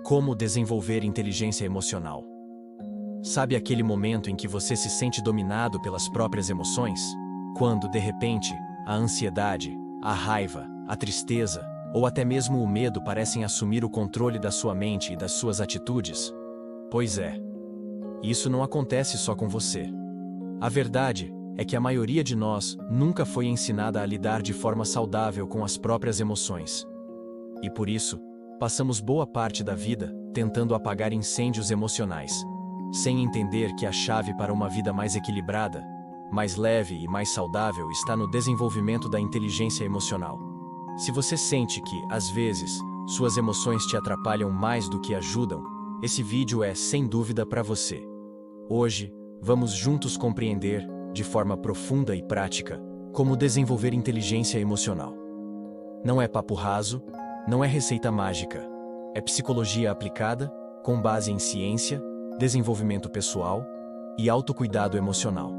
Como desenvolver inteligência emocional? Sabe aquele momento em que você se sente dominado pelas próprias emoções? Quando, de repente, a ansiedade, a raiva, a tristeza, ou até mesmo o medo parecem assumir o controle da sua mente e das suas atitudes? Pois é. Isso não acontece só com você. A verdade é que a maioria de nós nunca foi ensinada a lidar de forma saudável com as próprias emoções. E por isso, passamos boa parte da vida tentando apagar incêndios emocionais, sem entender que a chave para uma vida mais equilibrada, mais leve e mais saudável está no desenvolvimento da inteligência emocional. Se você sente que, às vezes, suas emoções te atrapalham mais do que ajudam, esse vídeo é, sem dúvida, para você. Hoje, vamos juntos compreender, de forma profunda e prática, como desenvolver inteligência emocional. Não é papo raso, não é receita mágica. É psicologia aplicada, com base em ciência, desenvolvimento pessoal e autocuidado emocional.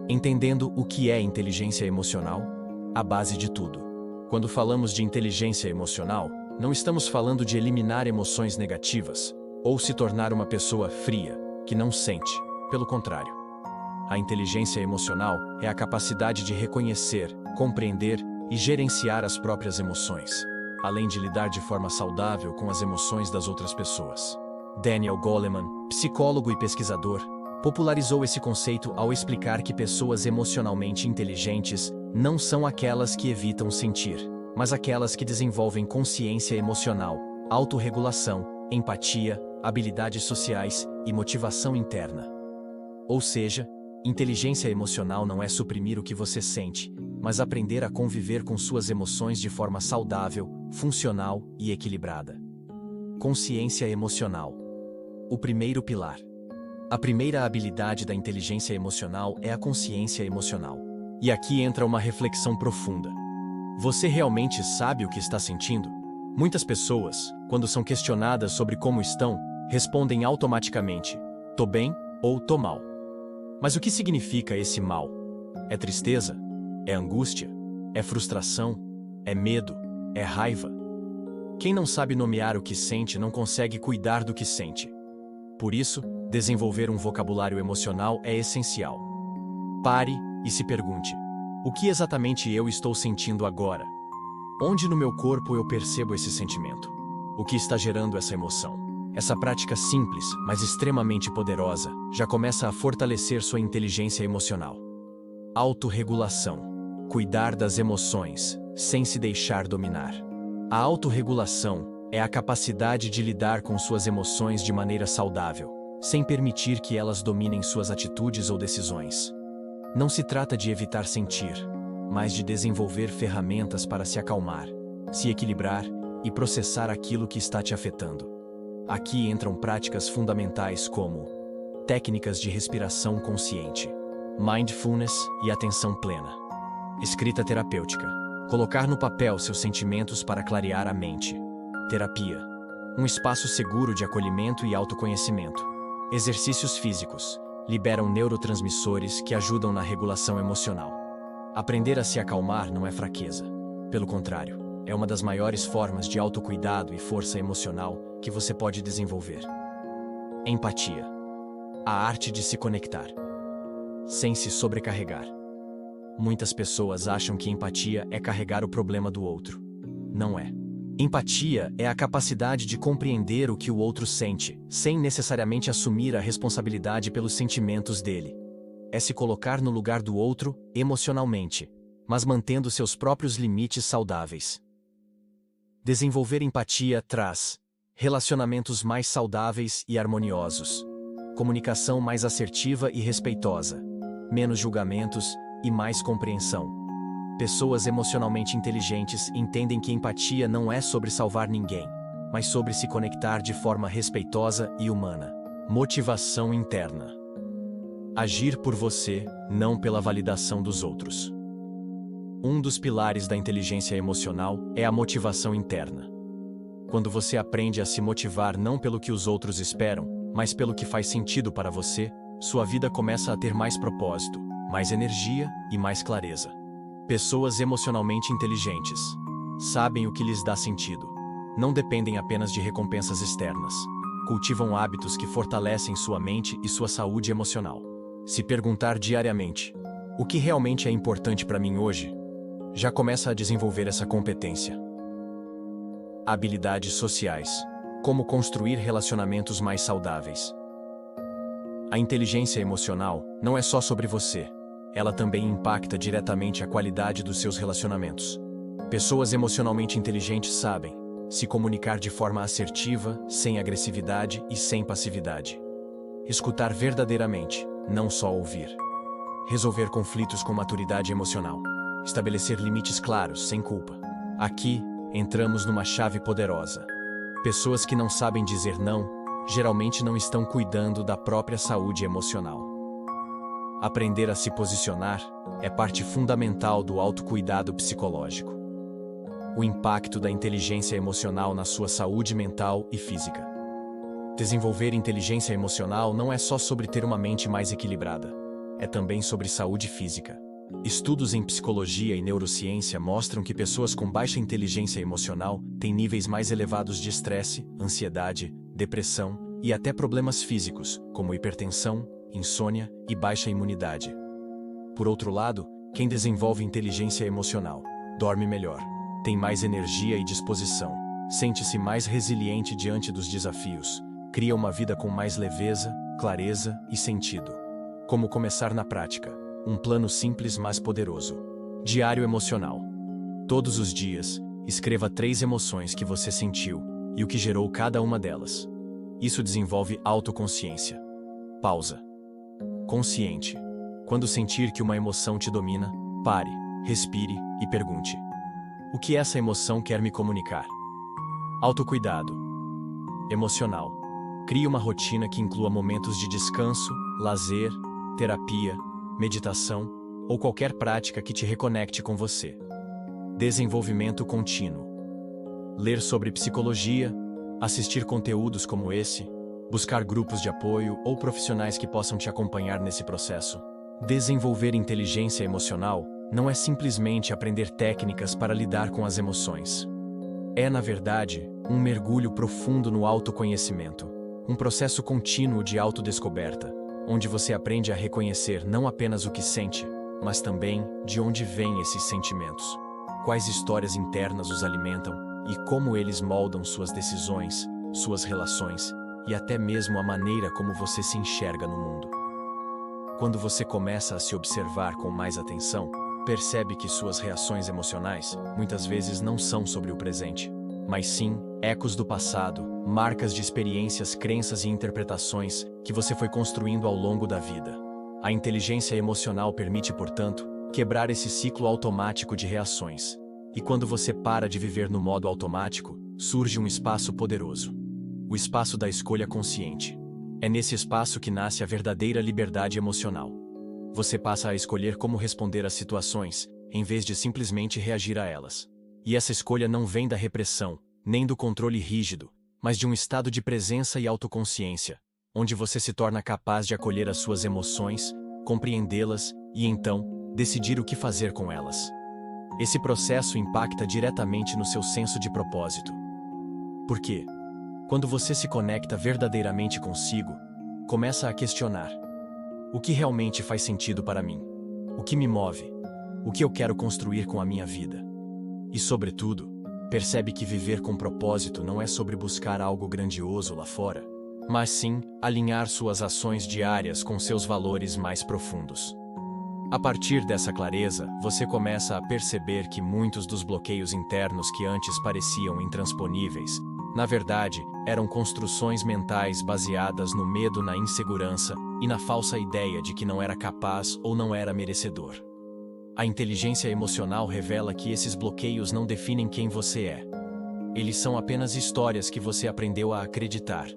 Entendendo o que é inteligência emocional, a base de tudo. Quando falamos de inteligência emocional, não estamos falando de eliminar emoções negativas ou se tornar uma pessoa fria, que não sente. Pelo contrário. A inteligência emocional é a capacidade de reconhecer, compreender e gerenciar as próprias emoções, além de lidar de forma saudável com as emoções das outras pessoas. Daniel Goleman, psicólogo e pesquisador, popularizou esse conceito ao explicar que pessoas emocionalmente inteligentes não são aquelas que evitam sentir, mas aquelas que desenvolvem consciência emocional, autorregulação, empatia, habilidades sociais e motivação interna. Ou seja, inteligência emocional não é suprimir o que você sente, mas aprender a conviver com suas emoções de forma saudável, funcional e equilibrada. Consciência emocional. O primeiro pilar. A primeira habilidade da inteligência emocional é a consciência emocional. E aqui entra uma reflexão profunda. Você realmente sabe o que está sentindo? Muitas pessoas, quando são questionadas sobre como estão, respondem automaticamente: "Tô bem" ou "tô mal". Mas o que significa esse mal? É tristeza? É angústia? É frustração? É medo? É raiva? Quem não sabe nomear o que sente não consegue cuidar do que sente. Por isso, desenvolver um vocabulário emocional é essencial. Pare e se pergunte: o que exatamente eu estou sentindo agora? Onde no meu corpo eu percebo esse sentimento? O que está gerando essa emoção? Essa prática simples, mas extremamente poderosa, já começa a fortalecer sua inteligência emocional. Autorregulação. Cuidar das emoções, sem se deixar dominar. A autorregulação é a capacidade de lidar com suas emoções de maneira saudável, sem permitir que elas dominem suas atitudes ou decisões. Não se trata de evitar sentir, mas de desenvolver ferramentas para se acalmar, se equilibrar e processar aquilo que está te afetando. Aqui entram práticas fundamentais como técnicas de respiração consciente, mindfulness e atenção plena. Escrita terapêutica. Colocar no papel seus sentimentos para clarear a mente. Terapia. Um espaço seguro de acolhimento e autoconhecimento. Exercícios físicos. Liberam neurotransmissores que ajudam na regulação emocional. Aprender a se acalmar não é fraqueza. Pelo contrário, é uma das maiores formas de autocuidado e força emocional que você pode desenvolver. Empatia. A arte de se conectar, sem se sobrecarregar. Muitas pessoas acham que empatia é carregar o problema do outro. Não é. Empatia é a capacidade de compreender o que o outro sente, sem necessariamente assumir a responsabilidade pelos sentimentos dele. É se colocar no lugar do outro, emocionalmente, mas mantendo seus próprios limites saudáveis. Desenvolver empatia traz relacionamentos mais saudáveis e harmoniosos, comunicação mais assertiva e respeitosa, menos julgamentos e mais compreensão. Pessoas emocionalmente inteligentes entendem que empatia não é sobre salvar ninguém, mas sobre se conectar de forma respeitosa e humana. Motivação interna. Agir por você, não pela validação dos outros. Um dos pilares da inteligência emocional é a motivação interna. Quando você aprende a se motivar não pelo que os outros esperam, mas pelo que faz sentido para você, sua vida começa a ter mais propósito, mais energia e mais clareza. Pessoas emocionalmente inteligentes sabem o que lhes dá sentido. não dependem apenas de recompensas externas. Cultivam hábitos que fortalecem sua mente e sua saúde emocional. Se perguntar diariamente: o que realmente é importante para mim hoje? Já começa a desenvolver essa competência. Habilidades sociais. Como construir relacionamentos mais saudáveis. A inteligência emocional não é só sobre você. Ela também impacta diretamente a qualidade dos seus relacionamentos. Pessoas emocionalmente inteligentes sabem se comunicar de forma assertiva, sem agressividade e sem passividade. Escutar verdadeiramente, não só ouvir. Resolver conflitos com maturidade emocional. Estabelecer limites claros, sem culpa. Aqui, entramos numa chave poderosa. Pessoas que não sabem dizer não, geralmente não estão cuidando da própria saúde emocional. Aprender a se posicionar é parte fundamental do autocuidado psicológico. O impacto da inteligência emocional na sua saúde mental e física. Desenvolver inteligência emocional não é só sobre ter uma mente mais equilibrada. É também sobre saúde física. Estudos em psicologia e neurociência mostram que pessoas com baixa inteligência emocional têm níveis mais elevados de estresse, ansiedade, depressão e até problemas físicos, como hipertensão, insônia e baixa imunidade. Por outro lado, quem desenvolve inteligência emocional dorme melhor, tem mais energia e disposição, sente-se mais resiliente diante dos desafios, cria uma vida com mais leveza, clareza e sentido. Como começar na prática? Um plano simples mas poderoso. Diário emocional. Todos os dias, escreva 3 emoções que você sentiu e o que gerou cada uma delas. Isso desenvolve autoconsciência. Pausa. Consciente. Quando sentir que uma emoção te domina, pare, respire e pergunte: o que essa emoção quer me comunicar? Autocuidado. Emocional. Crie uma rotina que inclua momentos de descanso, lazer, terapia, meditação ou qualquer prática que te reconecte com você. Desenvolvimento contínuo. Ler sobre psicologia, assistir conteúdos como esse, buscar grupos de apoio ou profissionais que possam te acompanhar nesse processo. Desenvolver inteligência emocional não é simplesmente aprender técnicas para lidar com as emoções. É, na verdade, um mergulho profundo no autoconhecimento, um processo contínuo de autodescoberta, onde você aprende a reconhecer não apenas o que sente, mas também de onde vêm esses sentimentos, quais histórias internas os alimentam e como eles moldam suas decisões, suas relações e até mesmo a maneira como você se enxerga no mundo. Quando você começa a se observar com mais atenção, percebe que suas reações emocionais muitas vezes não são sobre o presente, mas sim ecos do passado, marcas de experiências, crenças e interpretações que você foi construindo ao longo da vida. A inteligência emocional permite, portanto, quebrar esse ciclo automático de reações. E quando você para de viver no modo automático, surge um espaço poderoso. O espaço da escolha consciente. É nesse espaço que nasce a verdadeira liberdade emocional. Você passa a escolher como responder às situações, em vez de simplesmente reagir a elas. E essa escolha não vem da repressão, nem do controle rígido, mas de um estado de presença e autoconsciência, onde você se torna capaz de acolher as suas emoções, compreendê-las e, então, decidir o que fazer com elas. Esse processo impacta diretamente no seu senso de propósito. Por quê? Quando você se conecta verdadeiramente consigo, começa a questionar: o que realmente faz sentido para mim? O que me move? O que eu quero construir com a minha vida? E, sobretudo, percebe que viver com propósito não é sobre buscar algo grandioso lá fora, mas sim alinhar suas ações diárias com seus valores mais profundos. A partir dessa clareza, você começa a perceber que muitos dos bloqueios internos que antes pareciam intransponíveis, na verdade, eram construções mentais baseadas no medo, na insegurança e na falsa ideia de que não era capaz ou não era merecedor. A inteligência emocional revela que esses bloqueios não definem quem você é. Eles são apenas histórias que você aprendeu a acreditar,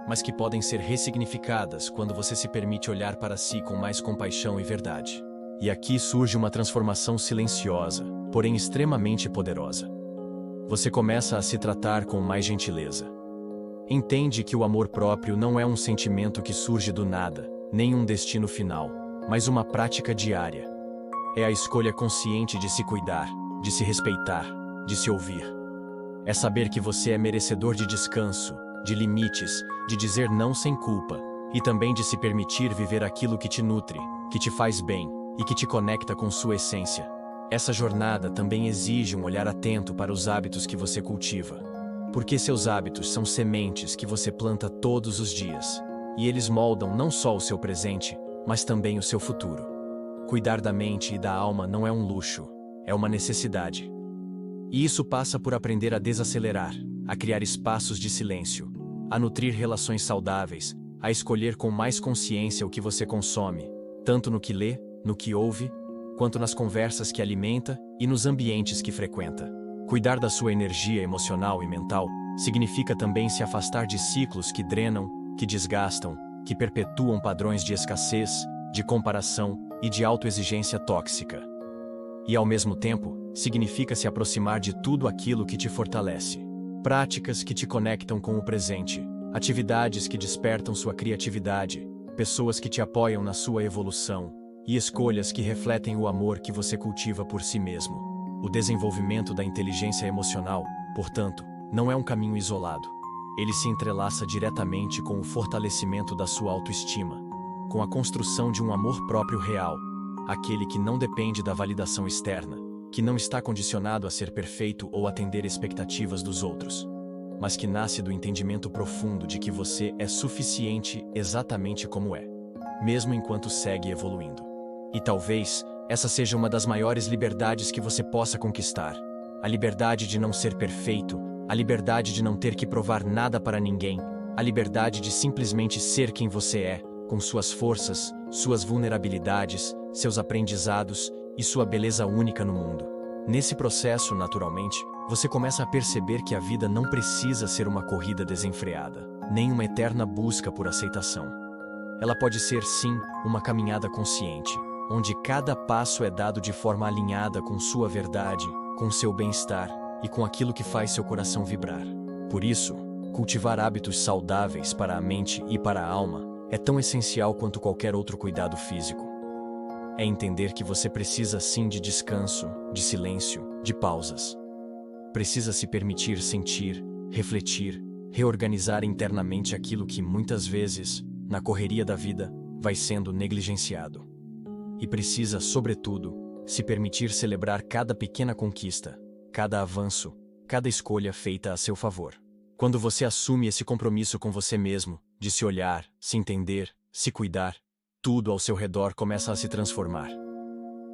mas que podem ser ressignificadas quando você se permite olhar para si com mais compaixão e verdade. E aqui surge uma transformação silenciosa, porém extremamente poderosa. Você começa a se tratar com mais gentileza. Entende que o amor próprio não é um sentimento que surge do nada, nem um destino final, mas uma prática diária. É a escolha consciente de se cuidar, de se respeitar, de se ouvir. É saber que você é merecedor de descanso, de limites, de dizer não sem culpa, e também de se permitir viver aquilo que te nutre, que te faz bem e que te conecta com sua essência. Essa jornada também exige um olhar atento para os hábitos que você cultiva. Porque seus hábitos são sementes que você planta todos os dias, e eles moldam não só o seu presente, mas também o seu futuro. Cuidar da mente e da alma não é um luxo, é uma necessidade. E isso passa por aprender a desacelerar, a criar espaços de silêncio, a nutrir relações saudáveis, a escolher com mais consciência o que você consome, tanto no que lê, no que ouve, quanto nas conversas que alimenta e nos ambientes que frequenta. Cuidar da sua energia emocional e mental significa também se afastar de ciclos que drenam, que desgastam, que perpetuam padrões de escassez, de comparação e de autoexigência tóxica. E ao mesmo tempo, significa se aproximar de tudo aquilo que te fortalece. Práticas que te conectam com o presente, atividades que despertam sua criatividade, pessoas que te apoiam na sua evolução, e escolhas que refletem o amor que você cultiva por si mesmo. O desenvolvimento da inteligência emocional, portanto, não é um caminho isolado. Ele se entrelaça diretamente com o fortalecimento da sua autoestima, com a construção de um amor próprio real, aquele que não depende da validação externa, que não está condicionado a ser perfeito ou atender expectativas dos outros, mas que nasce do entendimento profundo de que você é suficiente exatamente como é, mesmo enquanto segue evoluindo. E talvez essa seja uma das maiores liberdades que você possa conquistar. A liberdade de não ser perfeito, a liberdade de não ter que provar nada para ninguém, a liberdade de simplesmente ser quem você é, com suas forças, suas vulnerabilidades, seus aprendizados e sua beleza única no mundo. Nesse processo, naturalmente, você começa a perceber que a vida não precisa ser uma corrida desenfreada, nem uma eterna busca por aceitação. Ela pode ser, sim, uma caminhada consciente, onde cada passo é dado de forma alinhada com sua verdade, com seu bem-estar e com aquilo que faz seu coração vibrar. Por isso, cultivar hábitos saudáveis para a mente e para a alma é tão essencial quanto qualquer outro cuidado físico. É entender que você precisa sim de descanso, de silêncio, de pausas. Precisa se permitir sentir, refletir, reorganizar internamente aquilo que muitas vezes, na correria da vida, vai sendo negligenciado. E precisa, sobretudo, se permitir celebrar cada pequena conquista, cada avanço, cada escolha feita a seu favor. Quando você assume esse compromisso com você mesmo, de se olhar, se entender, se cuidar, tudo ao seu redor começa a se transformar.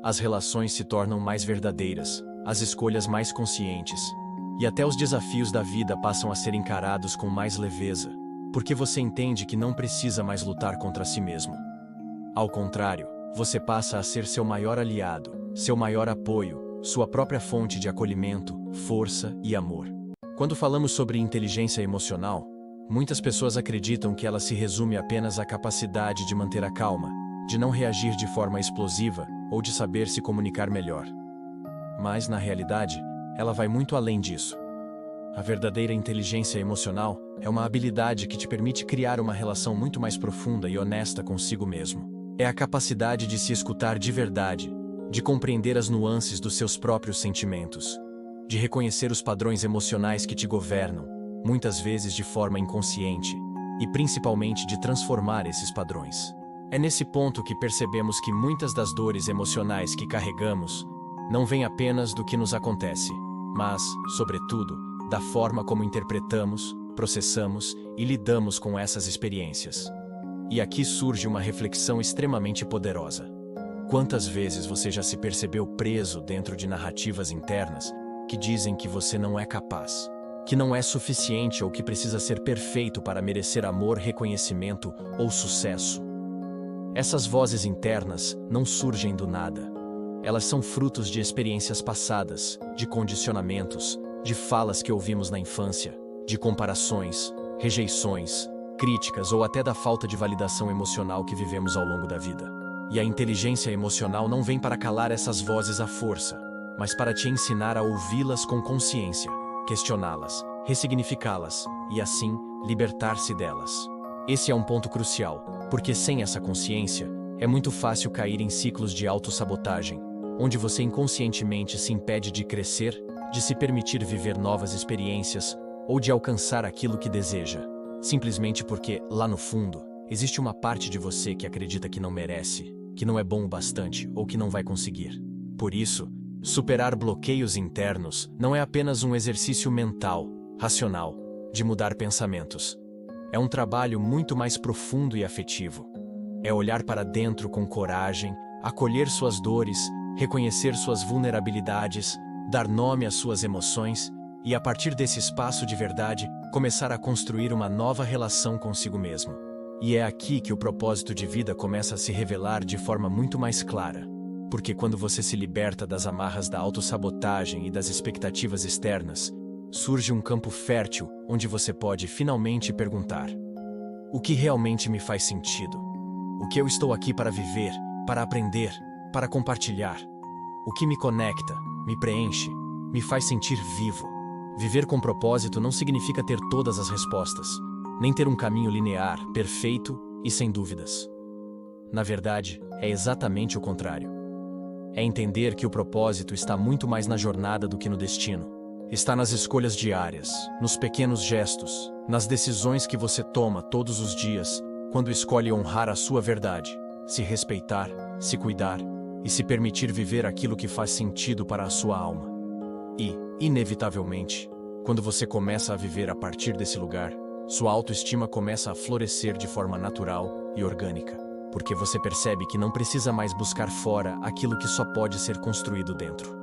As relações se tornam mais verdadeiras, as escolhas mais conscientes, e até os desafios da vida passam a ser encarados com mais leveza, porque você entende que não precisa mais lutar contra si mesmo. Ao contrário, você passa a ser seu maior aliado, seu maior apoio, sua própria fonte de acolhimento, força e amor. Quando falamos sobre inteligência emocional, muitas pessoas acreditam que ela se resume apenas à capacidade de manter a calma, de não reagir de forma explosiva ou de saber se comunicar melhor. Mas, na realidade, ela vai muito além disso. A verdadeira inteligência emocional é uma habilidade que te permite criar uma relação muito mais profunda e honesta consigo mesmo. É a capacidade de se escutar de verdade, de compreender as nuances dos seus próprios sentimentos, de reconhecer os padrões emocionais que te governam, muitas vezes de forma inconsciente, e principalmente de transformar esses padrões. É nesse ponto que percebemos que muitas das dores emocionais que carregamos não vêm apenas do que nos acontece, mas, sobretudo, da forma como interpretamos, processamos e lidamos com essas experiências. E aqui surge uma reflexão extremamente poderosa. Quantas vezes você já se percebeu preso dentro de narrativas internas que dizem que você não é capaz, que não é suficiente ou que precisa ser perfeito para merecer amor, reconhecimento ou sucesso? Essas vozes internas não surgem do nada. Elas são frutos de experiências passadas, de condicionamentos, de falas que ouvimos na infância, de comparações, rejeições, críticas ou até da falta de validação emocional que vivemos ao longo da vida. E a inteligência emocional não vem para calar essas vozes à força, mas para te ensinar a ouvi-las com consciência, questioná-las, ressignificá-las e, assim, libertar-se delas. Esse é um ponto crucial, porque sem essa consciência, é muito fácil cair em ciclos de autossabotagem, onde você inconscientemente se impede de crescer, de se permitir viver novas experiências ou de alcançar aquilo que deseja, simplesmente porque, lá no fundo, existe uma parte de você que acredita que não merece, que não é bom o bastante ou que não vai conseguir. Por isso, superar bloqueios internos não é apenas um exercício mental, racional, de mudar pensamentos. É um trabalho muito mais profundo e afetivo. É olhar para dentro com coragem, acolher suas dores, reconhecer suas vulnerabilidades, dar nome às suas emoções e, a partir desse espaço de verdade, começar a construir uma nova relação consigo mesmo. E é aqui que o propósito de vida começa a se revelar de forma muito mais clara. Porque quando você se liberta das amarras da autossabotagem e das expectativas externas, surge um campo fértil onde você pode finalmente perguntar: o que realmente me faz sentido? O que eu estou aqui para viver, para aprender, para compartilhar? O que me conecta, me preenche, me faz sentir vivo? Viver com propósito não significa ter todas as respostas, nem ter um caminho linear, perfeito e sem dúvidas. Na verdade, é exatamente o contrário. É entender que o propósito está muito mais na jornada do que no destino. Está nas escolhas diárias, nos pequenos gestos, nas decisões que você toma todos os dias, quando escolhe honrar a sua verdade, se respeitar, se cuidar e se permitir viver aquilo que faz sentido para a sua alma. E, inevitavelmente, quando você começa a viver a partir desse lugar, sua autoestima começa a florescer de forma natural e orgânica, porque você percebe que não precisa mais buscar fora aquilo que só pode ser construído dentro.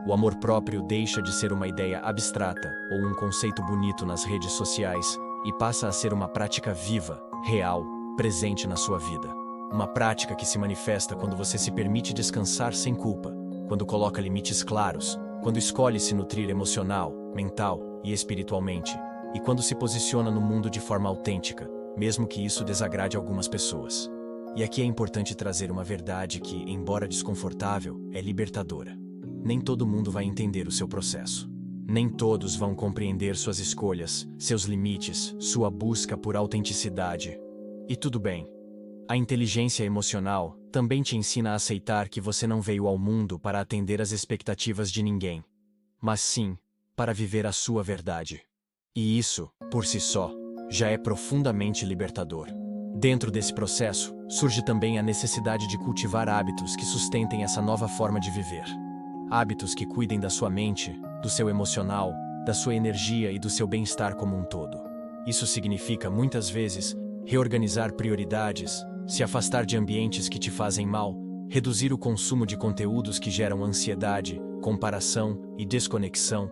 O amor próprio deixa de ser uma ideia abstrata ou um conceito bonito nas redes sociais e passa a ser uma prática viva, real, presente na sua vida. Uma prática que se manifesta quando você se permite descansar sem culpa, quando coloca limites claros, quando escolhe se nutrir emocional, mental e espiritualmente, e quando se posiciona no mundo de forma autêntica, mesmo que isso desagrade algumas pessoas. E aqui é importante trazer uma verdade que, embora desconfortável, é libertadora. Nem todo mundo vai entender o seu processo. Nem todos vão compreender suas escolhas, seus limites, sua busca por autenticidade. E tudo bem. A inteligência emocional também te ensina a aceitar que você não veio ao mundo para atender às expectativas de ninguém, mas sim para viver a sua verdade. E isso, por si só, já é profundamente libertador. Dentro desse processo, surge também a necessidade de cultivar hábitos que sustentem essa nova forma de viver. Hábitos que cuidem da sua mente, do seu emocional, da sua energia e do seu bem-estar como um todo. Isso significa, muitas vezes, reorganizar prioridades, se afastar de ambientes que te fazem mal, reduzir o consumo de conteúdos que geram ansiedade, comparação e desconexão,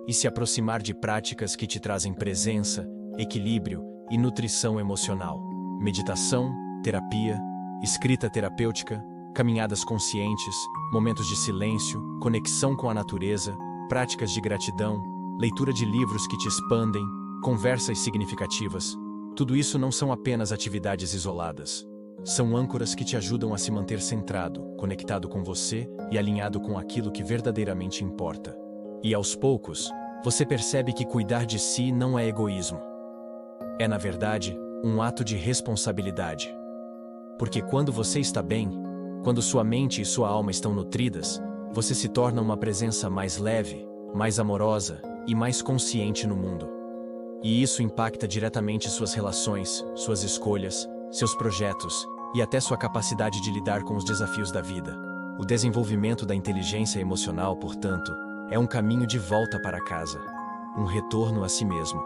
e se aproximar de práticas que te trazem presença, equilíbrio e nutrição emocional. Meditação, terapia, escrita terapêutica, caminhadas conscientes, momentos de silêncio, conexão com a natureza, práticas de gratidão, leitura de livros que te expandem, conversas significativas. Tudo isso não são apenas atividades isoladas. São âncoras que te ajudam a se manter centrado, conectado com você e alinhado com aquilo que verdadeiramente importa. E aos poucos, você percebe que cuidar de si não é egoísmo. É, na verdade, um ato de responsabilidade. Porque quando você está bem, quando sua mente e sua alma estão nutridas, você se torna uma presença mais leve, mais amorosa e mais consciente no mundo. E isso impacta diretamente suas relações, suas escolhas, seus projetos e até sua capacidade de lidar com os desafios da vida. O desenvolvimento da inteligência emocional, portanto, é um caminho de volta para casa, um retorno a si mesmo,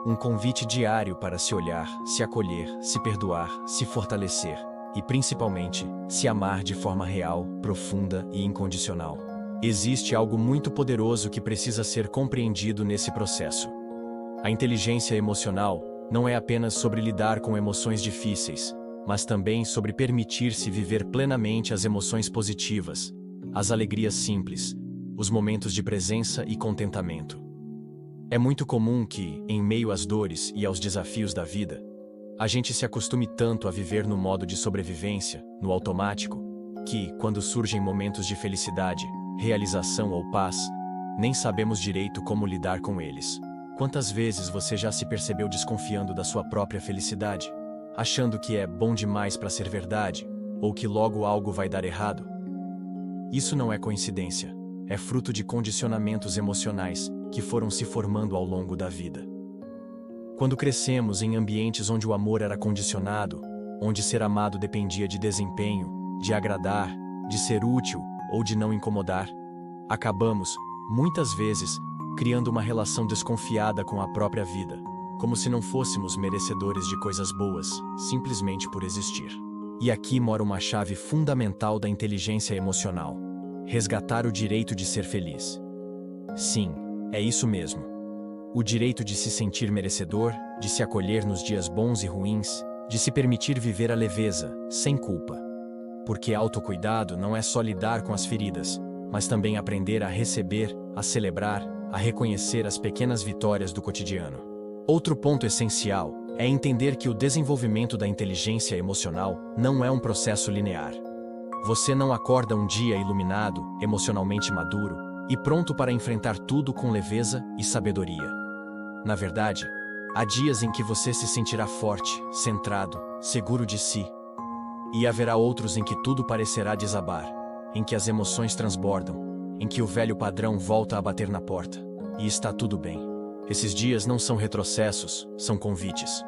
um convite diário para se olhar, se acolher, se perdoar, se fortalecer e, principalmente, se amar de forma real, profunda e incondicional. Existe algo muito poderoso que precisa ser compreendido nesse processo. A inteligência emocional não é apenas sobre lidar com emoções difíceis, mas também sobre permitir-se viver plenamente as emoções positivas, as alegrias simples, os momentos de presença e contentamento. É muito comum que, em meio às dores e aos desafios da vida, a gente se acostume tanto a viver no modo de sobrevivência, no automático, que, quando surgem momentos de felicidade, realização ou paz, nem sabemos direito como lidar com eles. Quantas vezes você já se percebeu desconfiando da sua própria felicidade, achando que é bom demais para ser verdade, ou que logo algo vai dar errado? Isso não é coincidência. é fruto de condicionamentos emocionais que foram se formando ao longo da vida. Quando crescemos em ambientes onde o amor era condicionado, onde ser amado dependia de desempenho, de agradar, de ser útil ou de não incomodar, acabamos, muitas vezes, criando uma relação desconfiada com a própria vida, como se não fôssemos merecedores de coisas boas, simplesmente por existir. E aqui mora uma chave fundamental da inteligência emocional: resgatar o direito de ser feliz. Sim, é isso mesmo. O direito de se sentir merecedor, de se acolher nos dias bons e ruins, de se permitir viver a leveza, sem culpa. Porque autocuidado não é só lidar com as feridas, mas também aprender a receber, a celebrar, a reconhecer as pequenas vitórias do cotidiano. Outro ponto essencial é entender que o desenvolvimento da inteligência emocional não é um processo linear. Você não acorda um dia iluminado, emocionalmente maduro e pronto para enfrentar tudo com leveza e sabedoria. Na verdade, há dias em que você se sentirá forte, centrado, seguro de si. E haverá outros em que tudo parecerá desabar, em que as emoções transbordam, em que o velho padrão volta a bater na porta. E está tudo bem. Esses dias não são retrocessos, são convites.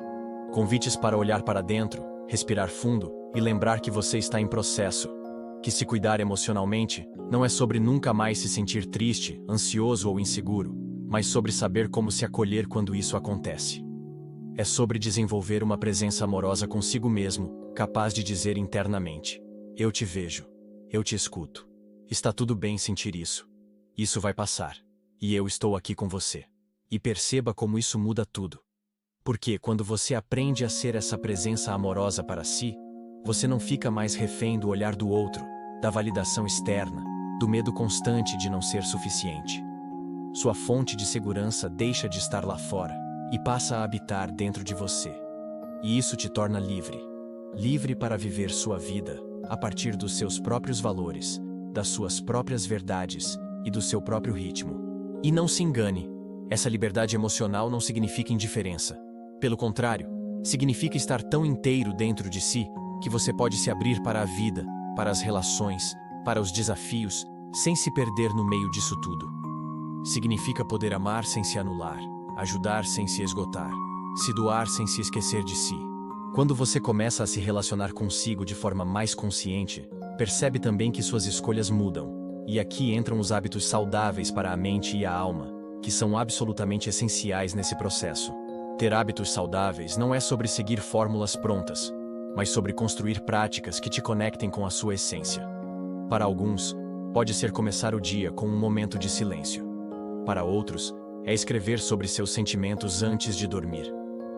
Convites para olhar para dentro, respirar fundo e lembrar que você está em processo. Que se cuidar emocionalmente não é sobre nunca mais se sentir triste, ansioso ou inseguro, mas sobre saber como se acolher quando isso acontece. É sobre desenvolver uma presença amorosa consigo mesmo, capaz de dizer internamente: eu te vejo, eu te escuto. Está tudo bem sentir isso. Isso vai passar. E eu estou aqui com você. E perceba como isso muda tudo. Porque quando você aprende a ser essa presença amorosa para si, você não fica mais refém do olhar do outro, da validação externa, do medo constante de não ser suficiente. Sua fonte de segurança deixa de estar lá fora e passa a habitar dentro de você. E isso te torna livre. Livre para viver sua vida a partir dos seus próprios valores, das suas próprias verdades e do seu próprio ritmo. E não se engane, essa liberdade emocional não significa indiferença. Pelo contrário, significa estar tão inteiro dentro de si que você pode se abrir para a vida, para as relações, para os desafios, sem se perder no meio disso tudo. Significa poder amar sem se anular, ajudar sem se esgotar, se doar sem se esquecer de si. Quando você começa a se relacionar consigo de forma mais consciente, percebe também que suas escolhas mudam. E aqui entram os hábitos saudáveis para a mente e a alma, que são absolutamente essenciais nesse processo. Ter hábitos saudáveis não é sobre seguir fórmulas prontas, mas sobre construir práticas que te conectem com a sua essência. Para alguns, pode ser começar o dia com um momento de silêncio. Para outros, é escrever sobre seus sentimentos antes de dormir.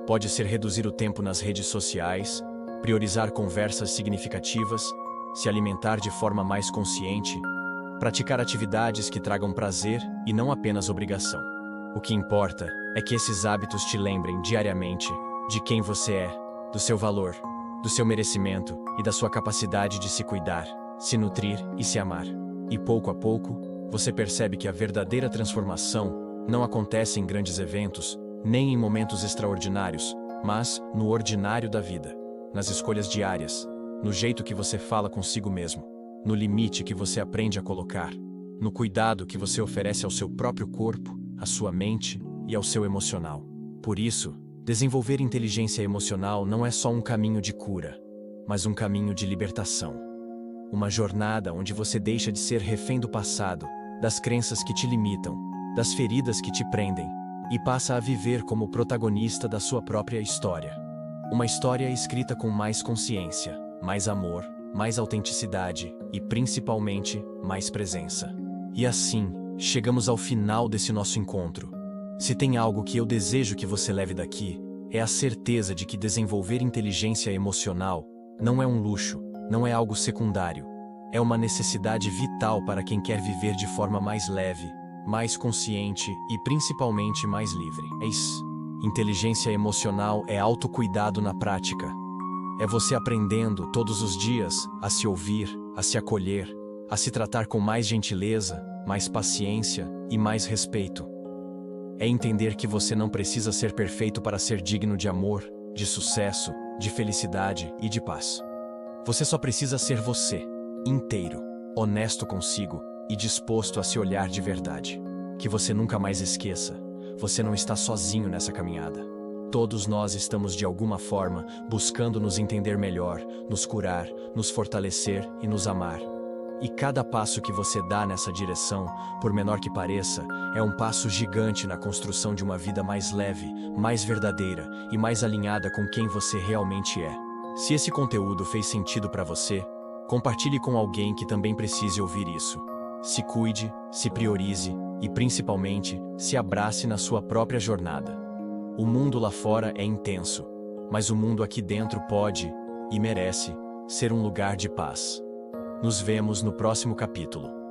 Pode ser reduzir o tempo nas redes sociais, priorizar conversas significativas, se alimentar de forma mais consciente, praticar atividades que tragam prazer e não apenas obrigação. O que importa é que esses hábitos te lembrem diariamente de quem você é, do seu valor, do seu merecimento e da sua capacidade de se cuidar, se nutrir e se amar. E pouco a pouco, você percebe que a verdadeira transformação não acontece em grandes eventos, nem em momentos extraordinários, mas no ordinário da vida, nas escolhas diárias, no jeito que você fala consigo mesmo, no limite que você aprende a colocar, no cuidado que você oferece ao seu próprio corpo, à sua mente e ao seu emocional. Por isso, desenvolver inteligência emocional não é só um caminho de cura, mas um caminho de libertação. Uma jornada onde você deixa de ser refém do passado, das crenças que te limitam, das feridas que te prendem, e passa a viver como protagonista da sua própria história. Uma história escrita com mais consciência, mais amor, mais autenticidade e, principalmente, mais presença. E assim, chegamos ao final desse nosso encontro. Se tem algo que eu desejo que você leve daqui, é a certeza de que desenvolver inteligência emocional não é um luxo, não é algo secundário. É uma necessidade vital para quem quer viver de forma mais leve, mais consciente e principalmente mais livre. É isso. Inteligência emocional é autocuidado na prática. É você aprendendo todos os dias a se ouvir, a se acolher, a se tratar com mais gentileza, mais paciência e mais respeito. É entender que você não precisa ser perfeito para ser digno de amor, de sucesso, de felicidade e de paz. Você só precisa ser você, inteiro, honesto consigo e disposto a se olhar de verdade. Que você nunca mais esqueça, você não está sozinho nessa caminhada. Todos nós estamos de alguma forma buscando nos entender melhor, nos curar, nos fortalecer e nos amar. E cada passo que você dá nessa direção, por menor que pareça, é um passo gigante na construção de uma vida mais leve, mais verdadeira e mais alinhada com quem você realmente é. Se esse conteúdo fez sentido para você, compartilhe com alguém que também precise ouvir isso. Se cuide, se priorize e, principalmente, se abrace na sua própria jornada. O mundo lá fora é intenso, mas o mundo aqui dentro pode, e merece, ser um lugar de paz. Nos vemos no próximo capítulo.